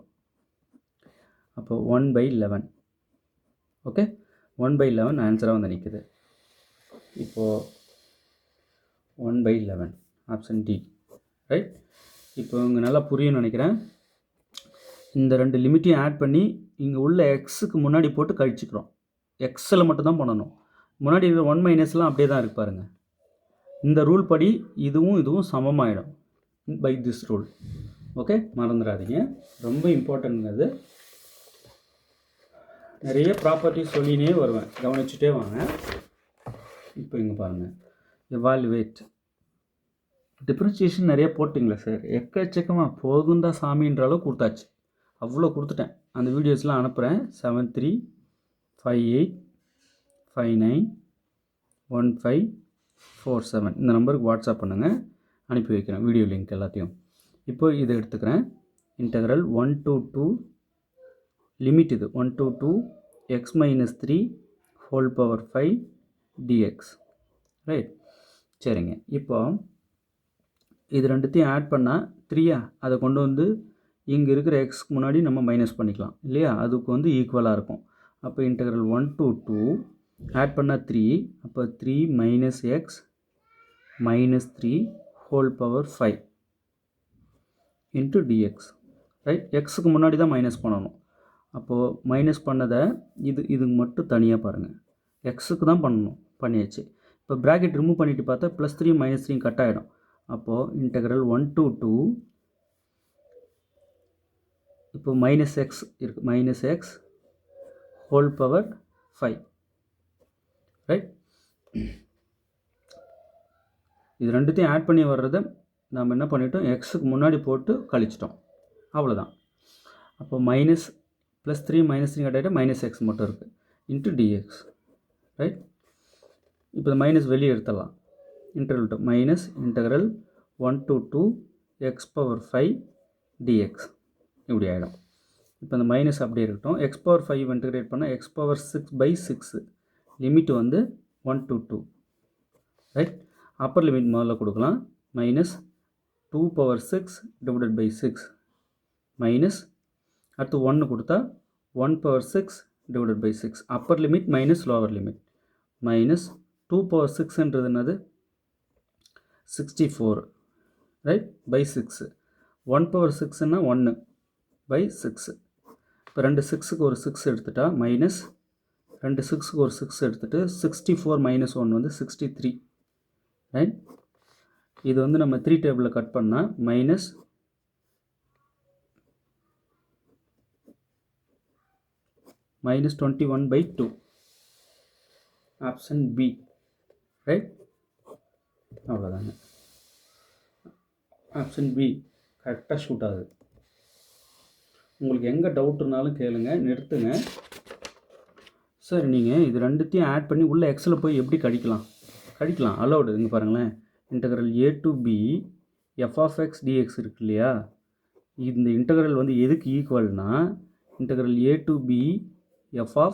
அப்போ 1 பை 11. ஓகே. 1 பை 11 ஆன்சராக வந்து நிற்குது. இப்போது 1 பை 11 ஆப்ஷன் டி. ரைட். இப்போ இங்கே நல்லா புரியும்னு நினைக்கிறேன். இந்த ரெண்டு லிமிட்டையும் ஆட் பண்ணி இங்கே உள்ள எக்ஸுக்கு முன்னாடி போட்டு கழிச்சிக்கிறோம். எக்ஸில் மட்டும்தான் பண்ணணும். முன்னாடி இருக்கிற 1 மைனஸ்லாம் அப்படியே தான் இருக்கு பாருங்கள். இந்த ரூல் படி இதுவும் சமமாயிடும் பை திஸ் ரூல். ஓகே, மறந்துடாதீங்க, ரொம்ப இம்பார்ட்டன்ட். அது நிறைய ப்ராப்பர்ட்டிஸ் சொல்லினே வருவேன், கவனிச்சுட்டே வாங்க. இப்போ இங்கே பாருங்கள், எவாலுவேட் டிஃப்ரென்ஷியேஷன் நிறைய போட்டிங்களா சார்? எக்கச்சக்கமாக போதும் தான் சாமின்ற அளவு கொடுத்தாச்சு. அவ்வளோ கொடுத்துட்டேன். அந்த வீடியோஸ்லாம் அனுப்புகிறேன். 7358591547 இந்த நம்பருக்கு வாட்ஸ்அப் பண்ணுங்கள், அனுப்பி வைக்கிறேன் வீடியோ லிங்க் எல்லாத்தையும். இப்போ இதை எடுத்துக்கிறேன். இன்டெக்ரல் 1 to 2 லிமிட் இது 1 to 2 x - 3 whole power 5 dx. Right. சரிங்க. இப்போ இது ரெண்டுத்தையும் ஆட் பண்ணால் 3 அதை கொண்டு வந்து இங்கே இருக்கிற எக்ஸ்க்கு முன்னாடி நம்ம மைனஸ் பண்ணிக்கலாம் இல்லையா? அதுக்கு வந்து ஈக்குவலாக இருக்கும். அப்போ இன்டெக்ரல் 1 to 2 ஆட் பண்ணால் 3. அப்போ 3 minus x minus 3 whole power 5 into dx. Right. எக்ஸுக்கு முன்னாடி தான் மைனஸ் பண்ணணும். அப்போது மைனஸ் பண்ணதை இதுக்கு மட்டும் தனியாக பாருங்கள். எக்ஸுக்கு தான் பண்ணணும், பண்ணியாச்சு. இப்போ ப்ராக்கெட் ரிமூவ் பண்ணிவிட்டு பார்த்தா +3 -3 கட் ஆகிடும். அப்போது இன்டெக்ரல் 1 to 2 இப்போ மைனஸ் எக்ஸ் இருக்குது, minus x whole power 5. Right. இது ரெண்டுத்தையும் ஆட் பண்ணி வர்றதை நம்ம என்ன பண்ணிட்டோம், எக்ஸுக்கு முன்னாடி போட்டு கழிச்சிட்டோம், அவ்வளோதான். அப்போ +3 -3 கட்டாயிட்டால் மைனஸ் எக்ஸ் மட்டும் இருக்குது இன்ட்டு டிஎக்ஸ். ரைட். இப்போ இந்த மைனஸ் வெளியே எடுத்துடலாம். Integral minus integral 1 to 2 x power 5 dx இப்படி ஆகிடும். இப்போ இந்த மைனஸ் அப்படியே இருக்கட்டும். x பவர் 5 இன்டெகிரேட் பண்ணால் x பவர் 6/6 லிமிட் வந்து 1 to 2, ரைட். அப்பர் லிமிட் முதல்ல கொடுக்கலாம், மைனஸ் 2/6 / 6 மைனஸ் அடுத்து 1 கொடுத்தா 1/6 / 6. Upper limit minus lower limit minus 2/6ன்றது என்னது 64, ரைட், பை 6. 1/6ன்னா 1/6. இப்போ 2 6க்கு ஒரு 6 எடுத்துட்டா மைனஸ் 2 6க்கு ஒரு 6 எடுத்துகிட்டு 64 மைனஸ் 1 வந்து 63, ரைட். இது வந்து நம்ம 3 டேபிளில் கட் பண்ணால் மைனஸ் -21/2, ஆப்ஷன் பி, ரைட். அவ்வளோதாங்க, ஆப்ஷன் பி கரெக்டாக ஷூட் ஆகுது. உங்களுக்கு எங்கே டவுட் இருந்தாலும் கேளுங்க, நிறுத்துங்க. சார் நீங்கள் இது ரெண்டுத்தையும் ஆட் பண்ணி உள்ளே எக்ஸில் போய் எப்படி கழிக்கலாம் அலௌடு. இங்கே பாருங்களேன், integral a to b f(x) dx இருக்கு இல்லையா, இந்த இன்டகரல் வந்து எதுக்கு ஈக்குவல்னா integral a to b f(a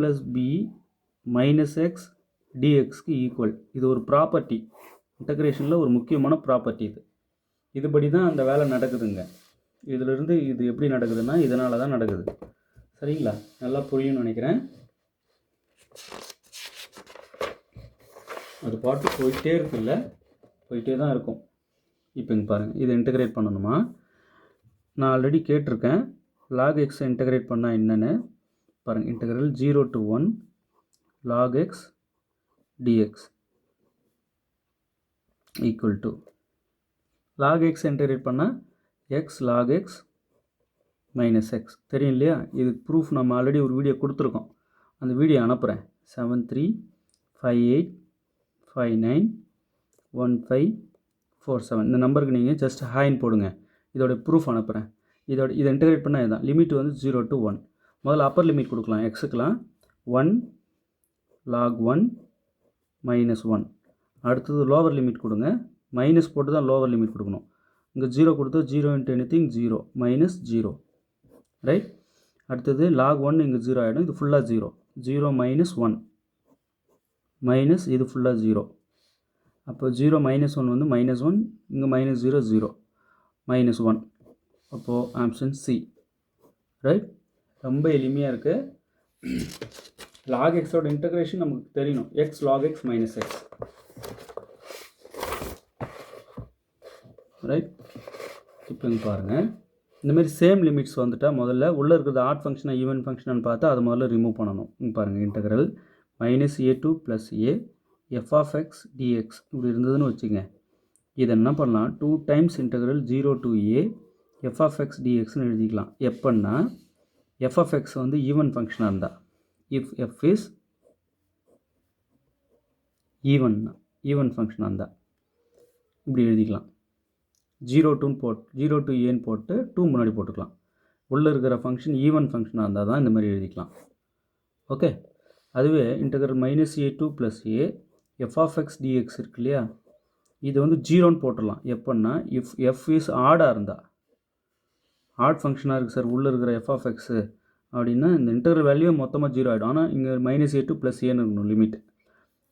+ b - x dxக்கு ஈக்குவல். இது ஒரு ப்ராப்பர்ட்டி, இன்டகிரேஷனில் ஒரு முக்கியமான ப்ராப்பர்ட்டி. இதுபடி தான் அந்த வேலை நடக்குதுங்க. இதிலிருந்து இது எப்படி நடக்குதுன்னா இதனால தான் நடக்குது. சரிங்களா, நல்லா புரியும்னு நினைக்கிறேன். அது பாட்டு போயிட்டே இருக்குல்ல, போயிட்டே தான் இருக்கும். இப்போ இங்கே பாருங்கள், இதை இன்டகிரேட் பண்ணணுமா, நான் ஆல்ரெடி கேட்டிருக்கேன். log x இன்டகிரேட் பண்ணால் என்னென்னு பாருங்கள். Integral 0 to 1 log x dx equal to log x integrate பண்ணால் x log x minus X தெரியும் இல்லையா. இதுக்கு ப்ரூஃப் நம்ம ஆல்ரெடி ஒரு வீடியோ கொடுத்துருக்கோம், அந்த வீடியோ அனுப்புகிறேன். 7358591547 இந்த நம்பருக்கு நீங்கள் ஜஸ்ட் ஹாய்ன்னு போடுங்க, இதோட ப்ரூஃப் அனுப்புகிறேன். இதை இன்டகிரேட் பண்ணால் இதுதான். லிமிட் வந்து 0 to 1. முதல்ல அப்பர் லிமிட் கொடுக்கலாம், எக்ஸுக்கெலாம் 1 log 1 மைனஸ் 1. அடுத்தது லோவர் லிமிட் கொடுங்க, மைனஸ் போட்டு தான் லோவர் லிமிட் கொடுக்கணும். இங்கே 0 கொடுத்தா 0 × anything 0 மைனஸ் 0, ரைட். அடுத்தது log 1 இங்கே 0 ஆகிடும், இது ஃபுல்லாக 0 0 மைனஸ் 1 மைனஸ் இது ஃபுல்லாக 0. அப்போ 0 மைனஸ் 1 வந்து -1, இங்கே -0 0 -1. அப்போது ஆப்ஷன் சி, ரைட். ரொம்ப எளிமையாக இருக்குது. log xோட இன்டகிரேஷன் நமக்கு தெரியணும், x log x minus X, right. இப்போ இங்கே பாருங்கள், இந்தமாரி சேம் லிமிட்ஸ் வந்துட்டால் முதல்ல உள்ளே இருக்கிறது ஆட் ஃபங்க்ஷனாக ஈவன் ஃபங்க்ஷனான்னு பார்த்தா அதை முதல்ல ரிமூவ் பண்ணணும். இங்கே பாருங்கள், integral -a2 + a f(x) dx இப்படி இருந்ததுன்னு வச்சுங்க. இதை என்ன பண்ணலாம், 2 times integral 0 to a f(x) dxன்னு எழுதிக்கலாம். எப்போன்னா f(x) வந்து ஈவன் ஃபங்க்ஷனாக இருந்தால், இஃப் f இஸ் ஈவன் ஃபங்க்ஷனாக இருந்தால் இப்படி எழுதிக்கலாம். 0 to a போட்டு 2 முன்னாடி போட்டுக்கலாம். உள்ளே இருக்கிற ஃபங்க்ஷன் ஈவன் ஃபங்க்ஷனாக இருந்தால் தான் இந்த மாதிரி எழுதிக்கலாம். ஓகே. அதுவே integral -a2 + a f(x) dx இருக்கு இல்லையா, இது வந்து 0ன்னு போட்டுடலாம். எப்போன்னா இஃப் f இஸ் ஆடாக இருந்தால், ஆட் ஃபங்க்ஷனாக இருக்குது சார் உள்ளே இருக்கிற f(x) அப்படின்னா இந்த இன்டகிரல் வேல்யூ மொத்தமாக 0 ஆகிடும். ஆனால் இங்கே -a2 + aன்னு இருக்கணும் லிமிட்,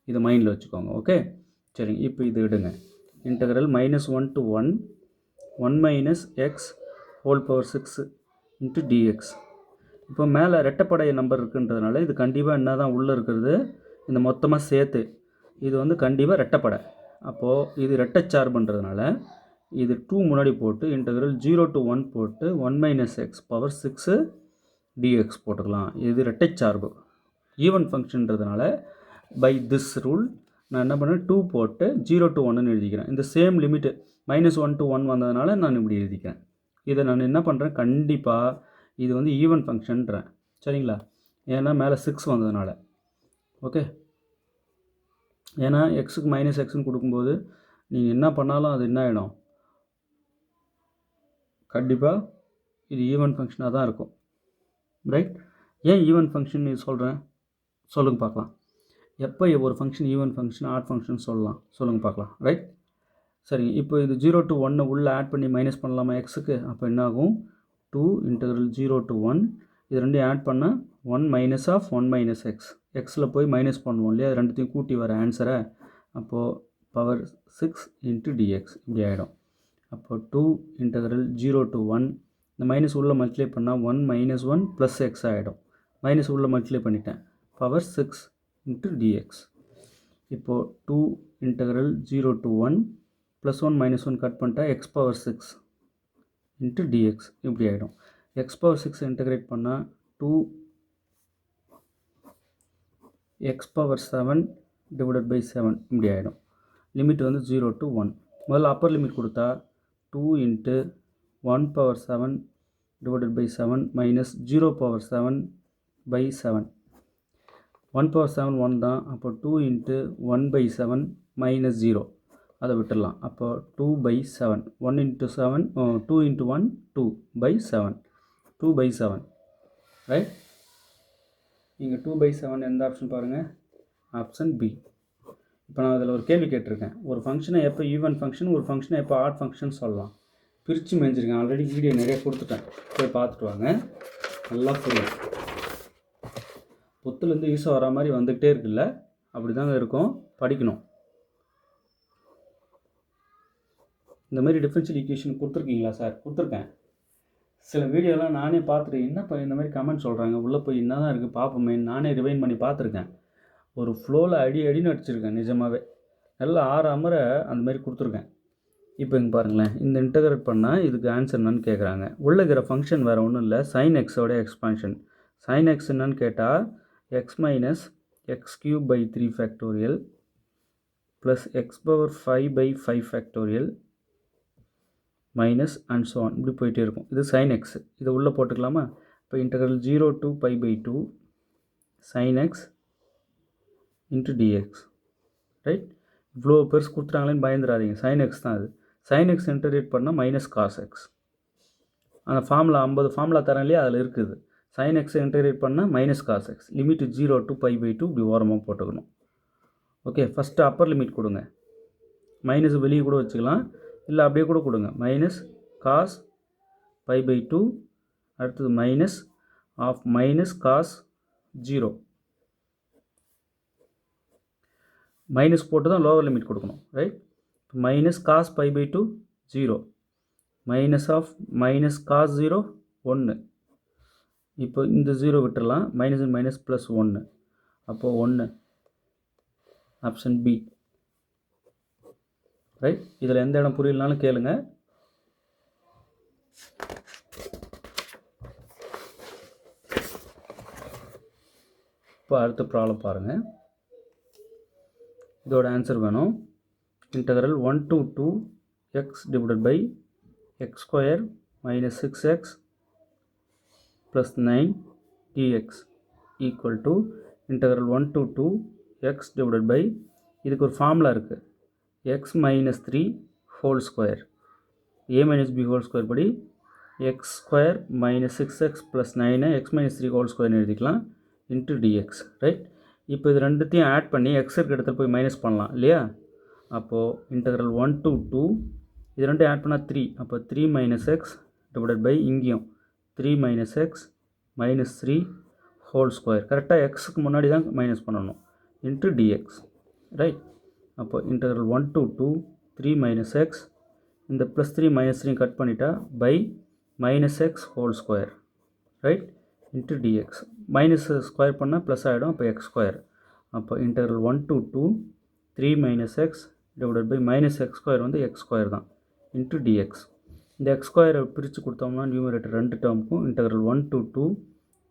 இதை மைண்டில் வச்சுக்கோங்க. ஓகே, சரிங்க. இப்போ இது எடுங்க, integral -1 to 1 1 - x whole / 6 × dx. இப்போ மேலே ரெட்டைப்படை நம்பர் இருக்குன்றதுனால இது கண்டிப்பாக என்ன தான் உள்ளே இருக்கிறது, இந்த மொத்தமாக சேர்த்து இது வந்து கண்டிப்பாக ரெட்டைப்படை. அப்போது இது ரெட்டைச்சார்புன்றதுனால இது 2 முன்னாடி போட்டு இன்டகிரல் 0 to 1 போட்டு 1 - x பவர் 6 dx போட்டுக்கலாம். இது ரெட்டைச்சார்பு ஈவன் ஃபங்க்ஷன்றதுனால பை திஸ் ரூல் நான் என்ன பண்ணேன், 2 போட்டு 0 to 1ன்னு எழுதிக்கிறேன். இந்த சேம் லிமிட்டு -1 to 1 வந்ததுனால நான் இப்படி எழுதிக்கிறேன். இதை நான் என்ன பண்ணுறேன், கண்டிப்பாக இது வந்து ஈவன் ஃபங்க்ஷன்றேன். சரிங்களா, ஏன்னா மேலே 6 வந்ததுனால. ஓகே, ஏன்னா எக்ஸுக்கு -xன்னு கொடுக்கும்போது நீங்கள் என்ன பண்ணாலும் அது என்ன ஆகிடும், கண்டிப்பாக இது ஈவன் ஃபங்க்ஷனாக தான் இருக்கும், ரைட். ஏன் ஈவன் ஃபங்க்ஷன் இது சொல்கிறேன் சொல்லுங்கள் பார்க்கலாம். எப்போ ஒரு function even function odd function சொல்லலாம் சொல்லுங்கள் பார்க்கலாம், ரைட். சரிங்க. இப்போ இது 0 to 1 உள்ளே ஆட் பண்ணி மைனஸ் பண்ணலாமா எக்ஸுக்கு. அப்போ என்ன ஆகும், 2 இன்டகிரல் 0 to 1 இது ரெண்டையும் ஆட் பண்ணால் 1 - 1 - x எக்ஸில் போய் மைனஸ் பண்ணுவோம் இல்லையா, ரெண்டுத்தையும் கூட்டி வர ஆன்சரை. அப்போது பவர் 6 இன்ட்டு டிஎக்ஸ் இப்படி ஆகிடும். அப்போது 2 இன்டகரல் 0 to 1, இந்த மைனஸ் உள்ள மல்டிப்ளை பண்ணால் 1 மைனஸ் 1 ப்ளஸ் எக்ஸ் ஆகிடும். மைனஸ் உள்ள மல்டிப்ளை பண்ணிட்டேன். Power 6 into dx. இப்போது 2 integral 0 to 1 plus 1 minus 1 cut பண்ணிட்டா எக்ஸ் பவர் 6 இன்ட்டு டிஎக்ஸ் இப்படி ஆகிடும். எக்ஸ் பவர் 6 இன்டகிரேட் பண்ணால் 2 எக்ஸ் பவர் 7 டிவைடட் பை 7 இப்படி ஆகிடும். லிமிட் வந்து 0 to 1. முதல்ல அப்பர் லிமிட் கொடுத்தா 2 into 1 power 7 divided by 7 minus 0 power 7 by 7. 1 power 7 1 தான். அப்போ 2 இன்ட்டு 1 பை 7 மைனஸ் 0, அதை விட்டுடலாம். அப்போ 2 by 7, 1 into 7 2 into 1 2 by 7, 2 by 7 right. இங்கே 2 பை 7 எந்த ஆப்ஷன் பாருங்கள், ஆப்ஷன் பி. இப்போ நான் அதில் ஒரு கேள்வி கேட்டிருக்கேன், ஒரு ஃபங்க்ஷனை எப்போ ஈவன் ஃபங்க்ஷன், ஒரு ஃபங்க்ஷனை எப்போ ஆட் ஃபங்க்ஷன் சொல்லலாம். பிரித்து மேய்ஞ்சிருக்கேன். ஆல்ரெடி வீடியோ நிறைய கொடுத்துட்டேன், போய் பார்த்துட்டு வாங்க, நல்லா புரியும். புத்துலேருந்து ஈஸியாக வர மாதிரி வந்துக்கிட்டே இருக்குல்ல, அப்படி தாங்க இருக்கும், படிக்கணும். இந்த மாதிரி டிஃபரன்ஷியல் ஈக்குவேஷன் கொடுத்துருக்கீங்களா சார்? கொடுத்துருக்கேன். சில வீடியோலாம் நானே பார்த்துட்டு என்னப்பா இந்த மாதிரி கமெண்ட் சொல்கிறாங்க, உள்ளே போய் என்ன தான் இருக்குது பார்ப்போமே, நானே ரிவைன் பண்ணி பார்த்துருக்கேன். ஒரு ஃப்ளோவில் அடின்னு அடிச்சிருக்கேன். நிஜமாகவே நல்லா அமர அந்த மாதிரி கொடுத்துருக்கேன். இப்போ இங்கே பாருங்களேன், இந்த இன்டகிரேட் பண்ணால் இதுக்கு ஆன்சர் என்னன்னு கேட்குறாங்க. உள்ள இருக்கிற ஃபங்க்ஷன் வேறு ஒன்றும் இல்லை, சைன் எக்ஸோட எக்ஸ்பான்ஷன். சைன் எக்ஸ் என்னன்னு கேட்டால் x minus x cube by 3 factorial plus x power 5 by 5 factorial minus and so on இப்படி போயிட்டே இருக்கும். இது சைன் எக்ஸ். இதை உள்ளே போட்டுக்கலாமா? இப்போ integral 0 to pi by 2 sine x into dx right. இவ்வளோ பெருசு கொடுத்துட்டாங்களேன்னு பயந்துடாதீங்க, சைன் எக்ஸ் தான் அது. சைன் எக்ஸ் இன்டகிரேட் பண்ணால் மைனஸ் காஸ் எக்ஸ். அந்த ஃபார்முலா 50 ஃபார்முலா தரேன் இல்லையா, அதில் இருக்குது. சைன் எக்ஸை இன்டகிரேட் பண்ணால் minus cos x. Limit 0 to pi by 2 இப்படி ஓரமாக போட்டுக்கணும். ஓகே, ஃபஸ்ட்டு அப்பர் லிமிட் கொடுங்க. மைனஸ் வெளியே கூட வச்சுக்கலாம், இல்லை அப்படியே கூட கொடுங்க. மைனஸ் காஸ் பை பை 2, அடுத்தது minus of minus cos 0. Minus போட்டு தான் லோவர் லிமிட் கொடுக்கணும் right. Minus cos pi by 2 0, minus of minus cos 0 1. இப்போ இந்த 0 விட்டுடலாம், மைனஸ் மைனஸ் ப்ளஸ் 1, அப்போது 1 ஆப்ஷன் பி ரைட். இதில் எந்த இடம் புரியலனாலும் கேளுங்க. இப்போ அடுத்த ப்ராப்ளம் பாருங்கள். இதோட ஆன்சர் வேணும். Integral 1 to 2 x divided by x square minus 6x plus 9 dx equal to integral 1 to 2 x divided by, இதுக்கு ஒரு ஃபார்முலா இருக்குது, x minus 3 whole square a minus b whole square படி x square minus 6x plus 9 x minus 3 whole ஸ்கொயர்னு எழுதிக்கலாம் into dx right. இப்போ இது ரெண்டுத்தையும் add பண்ணி எக்ஸ் இருக்க இடத்துல போய் மைனஸ் பண்ணலாம் இல்லையா. அப்போது இன்டகிரல் 1 to 2 இது ரெண்டும் ஆட் பண்ணால் 3, அப்போ 3 மைனஸ் எக்ஸ் டிவைடட் பை இங்கேயும் 3 minus x minus 3 whole square. கரெக்டாக எக்ஸுக்கு முன்னாடி தான் மைனஸ் பண்ணணும் இன்ட்டு டிஎக்ஸ் ரைட். அப்போது இன்டகிரல் 1 to 2 3 மைனஸ் எக்ஸ், இந்த ப்ளஸ் 3 மைனஸ் 3 கட் பண்ணிட்டா by minus x whole square right into dx. Minus square பண்ணால் ப்ளஸ் ஆகிடும், அப்போ எக்ஸ் ஸ்கொயர். அப்போ integral 1 to 2 3 minus x divided by minus x square வந்து x square தான் into dx. இந்த X ஸ்கொயரை பிரித்து கொடுத்தோம்னா நியூமரேட்டர் ரெண்டு டேர்முக்கும் integral 1 to 2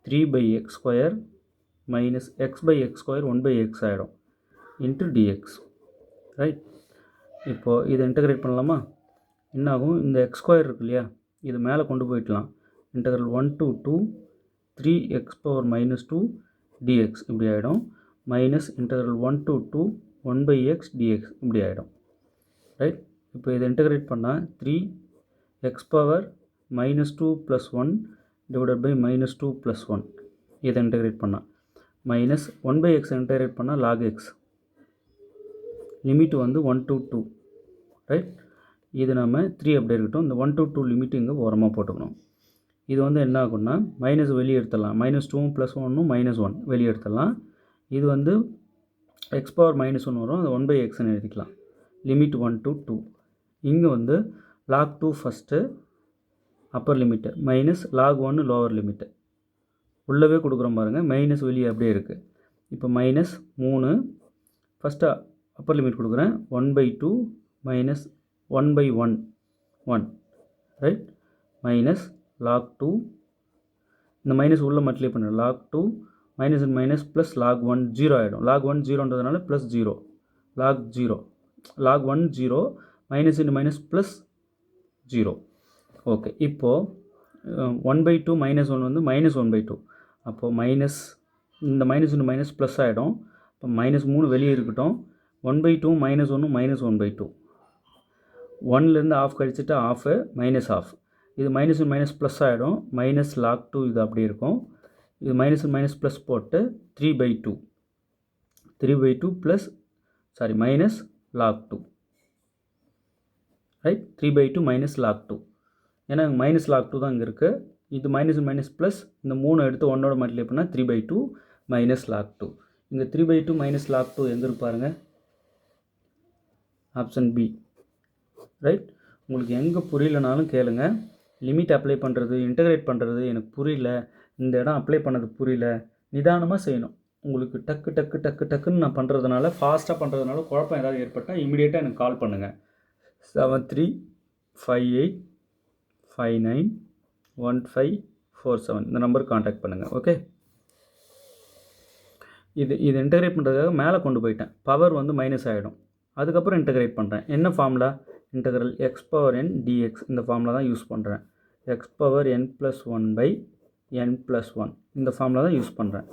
3 by x square minus x by x square 1 by x ஆகிடும் இன்ட்டு டிஎக்ஸ் ரைட். இப்போது இதை இன்டகிரேட் பண்ணலாமா? என்னாகும், இந்த எக்ஸ் ஸ்கொயர் இருக்கு இல்லையா, இது மேலே கொண்டு போயிடலாம். Integral 1 to 2 3x power minus 2 dx இப்படி ஆகிடும். Minus integral 1 to 2 1 by x dx இப்படி ஆகிடும் ரைட். இப்போ இதை இன்டகிரேட் பண்ணால் 3x power minus 2 plus 1 divided by minus 2 plus 1. இதை இன்டகிரேட் பண்ணால் மைனஸ் 1 பை எக்ஸ் இன்டகிரேட் பண்ணால் லாக் எக்ஸ். லிமிட் வந்து 1 to 2 ரைட். இது நம்ம 3 அப்படி இருக்கட்டும். இந்த 1 to 2 லிமிட் இங்கே ஓரமாக போட்டுக்கணும். இது வந்து என்ன ஆகும்னா மைனஸ் வெளியே எடுத்துடலாம், மைனஸ் 2 ப்ளஸ் 1 மைனஸ் 1 வெளியே எடுத்துடலாம். இது வந்து எக்ஸ் பவர் -1 வரும், அது 1/xன்னு எழுதிக்கலாம். Limit 1 to 2. இங்கே வந்து log 2 first Appar limit minus log 1 lower limit உள்ளவே கொடுக்குறோம் பாருங்கள். மைனஸ் வெளியே அப்படியே இருக்குது. இப்போ -3 ஃபஸ்ட்டு அப்பர் லிமிட் கொடுக்குறேன். 1/2 மைனஸ் 1/1 1 ரைட் மைனஸ் log 2 இந்த மைனஸ் உள்ள மல்டிப்ளை பண்ணுறேன். log 2 minus and minus plus log 1 0 ஆகிடும். log 1 0ன்றதுனால plus 0 log 0 log 1 0 minus into minus plus 0. Okay, இப்போது 1/2 -1 வந்து -1/2. அப்போது மைனஸ் இந்த மைனஸ் இன்ட்டு மைனஸ் ப்ளஸ் ஆகிடும். இப்போ -3 வெளியே இருக்கட்டும். 1/2 -1 -1/2. 1லேருந்து ஆஃப் கழிச்சிட்டு ஆஃபு மைனஸ் ஆஃப். இது மைனஸ் மைனஸ் ப்ளஸ் ஆகிடும். மைனஸ் log 2 இது அப்படி இருக்கும். இது மைனஸ் மைனஸ் ப்ளஸ் போட்டு 3/2 3/2 plus sorry minus log 2 right 3/2 minus log 2. ஏன்னா மைனஸ் log 2 தான் இங்கே இருக்குது. இது மைனஸ் மைனஸ் ப்ளஸ் இந்த 3 எடுத்து 1ஓட மல்டிப்ளை பண்ணால் 3/2 மைனஸ் log 2. இங்கே 3/2 மைனஸ் log 2 எங்கே இருப்பாருங்க? Option B right. உங்களுக்கு எங்கே புரியலனாலும் கேளுங்க. லிமிட் அப்ளை பண்ணுறது, இன்டகிரேட் பண்ணுறது எனக்கு புரியல, இந்த இடம் அப்ளை பண்ணது புரியல, நிதானமாக செய்யணும். உங்களுக்கு டக்கு டக்கு டக்கு டக்குன்னு நான் பண்ணுறதுனால, ஃபாஸ்ட்டாக பண்ணுறதுனால குழப்பம் ஏதாவது ஏற்பட்டால் இமீடியட்டாக எனக்கு கால் பண்ணுங்கள். 7358591547 இந்த நம்பருக்கு காண்டாக்ட் பண்ணுங்கள். ஓகே, இது இன்டகிரேட் பண்ணுறதுக்காக மேலே கொண்டு போயிட்டேன். பவர் வந்து மைனஸ் ஆகிடும். அதுக்கப்புறம் இன்டகிரேட் பண்ணுறேன். என்ன formula? Integral X power n dx. இந்த ஃபார்முலா தான் யூஸ் பண்ணுறேன். எக்ஸ் பவர் n+1/n+1 இந்த ஃபார்முலா தான் யூஸ் பண்ணுறேன்.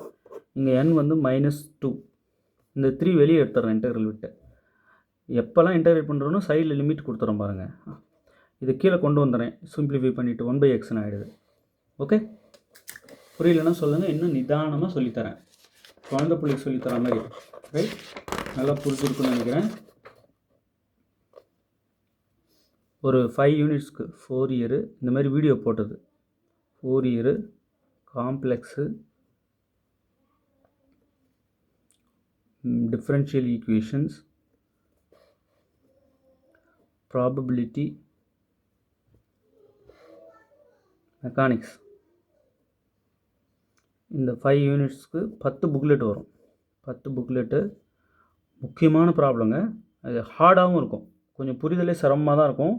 இங்கே n வந்து -2. இந்த 3 வெளியே எடுத்துடுறேன் இன்டகிரல் விட்டு. எப்போல்லாம் இன்டகிரேட் பண்ணுறோன்னு சைடில் லிமிட் கொடுத்துறோம் பாருங்கள். இது கீழே கொண்டு வந்துடுறேன். சிம்பிளிஃபை பண்ணிவிட்டு 1/xன்னு ஆகிடுது. ஓகே, புரியலன்னா சொல்லுங்கள், இன்னும் நிதானமாக சொல்லித்தரேன். குழந்தை பிள்ளைக்கு சொல்லித்தர மாதிரி. ரைட், நல்லா புரிஞ்சுருக்குன்னு நினைக்கிறேன். ஒரு 5 யூனிட்ஸ்க்கு 4 இயரு இந்த மாதிரி வீடியோ போட்டது. 4 year complex, differential equations, probability, mechanics. இந்த 5 யூனிட்ஸ்க்கு 10 புக்லெட் வரும். 10 புக்லெட்டு முக்கியமான ப்ராப்ளங்க. அது ஹார்டாகவும் இருக்கும், கொஞ்சம் புரிதலே சிரமமாக தான் இருக்கும்.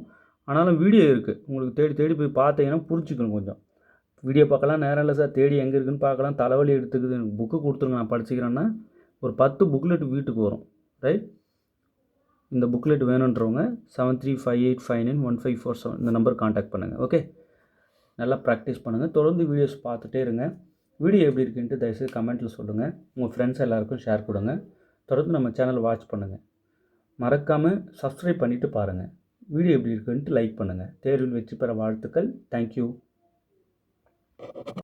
ஆனாலும் வீடியோ இருக்குது, உங்களுக்கு தேடி தேடி போய் பார்த்தீங்கன்னா புரிஞ்சுக்கணும். கொஞ்சம் வீடியோ பார்க்கலாம், நேரம் இல்லை சார், தேடி எங்கே இருக்குதுன்னு பார்க்கலாம், தலைவலி எடுத்துக்குது, எனக்கு புக்கு கொடுத்துருங்க நான் படிச்சுக்கிறேன்னா ஒரு 10 புக்லெட் வீட்டுக்கு வரும். ரைட், இந்த புக்லெட் வேணுன்றவங்க 7358591547 இந்த நம்பர் காண்டாக்ட் பண்ணுங்கள். ஓகே, நல்லா ப்ராக்டிஸ் பண்ணுங்கள். தொடர்ந்து வீடியோஸ் பார்த்துட்டே இருங்க. வீடியோ எப்படி இருக்குன்ட்டு தயவுசெய்து கமெண்ட்டில் சொல்லுங்கள். உங்கள் ஃப்ரெண்ட்ஸ் எல்லாருக்கும் ஷேர் கொடுங்க. தொடர்ந்து நம்ம சேனல் வாட்ச் பண்ணுங்கள். மறக்காமல் சப்ஸ்கிரைப் பண்ணிவிட்டு பாருங்கள். வீடியோ எப்படி இருக்குன்ட்டு லைக் பண்ணுங்கள். தேர்வில் வெற்றி பெற வாழ்த்துக்கள். தேங்க்யூ.